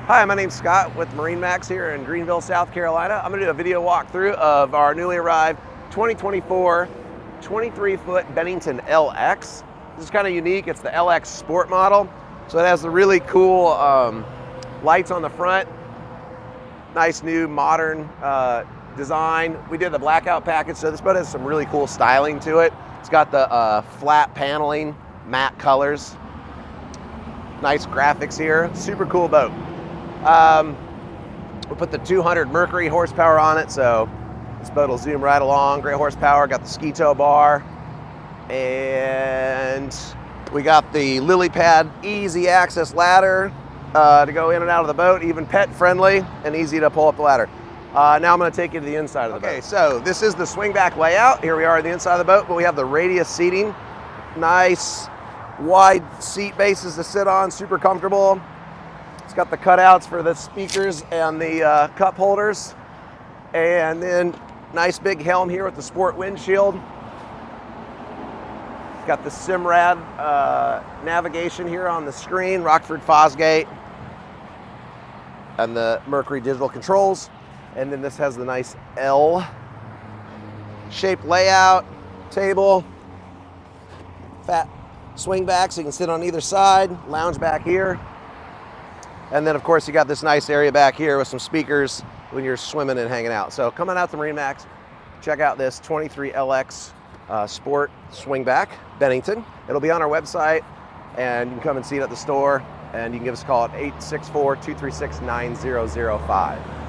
Hi, my name's Scott with MarineMax here in Greenville, South Carolina. I'm going to do a video walkthrough of our newly arrived 2024 23-foot Bennington LX. This is kind of unique. It's the LX Sport model. So it has the really cool lights on the front. Nice new modern design. We did the blackout package, so this boat has some really cool styling to it. It's got the flat paneling, matte colors. Nice graphics here. Super cool boat. We put the 200 Mercury horsepower on it, so this boat will zoom right along. Great horsepower. Got the ski tow bar, and we got the lily pad easy access ladder to go in and out of the boat, even pet friendly and easy to pull up the ladder. Now I'm going to take you to the inside of the boat. Okay, so this is the swing back layout. Here we are at the inside of the boat, but we have the radius seating. Nice wide seat bases to sit on, super comfortable. It's got the cutouts for the speakers and the cup holders. And then nice big helm here with the sport windshield. Got the Simrad navigation here on the screen, Rockford Fosgate, and the Mercury digital controls. And then this has the nice L-shaped layout, table, fat swing back so you can sit on either side, lounge back here. And then of course you got this nice area back here with some speakers when you're swimming and hanging out. So coming out to MarineMax, check out this 23 LX Sport Swingback Bennington. It'll be on our website, and you can come and see it at the store, and you can give us a call at 864-236-9005.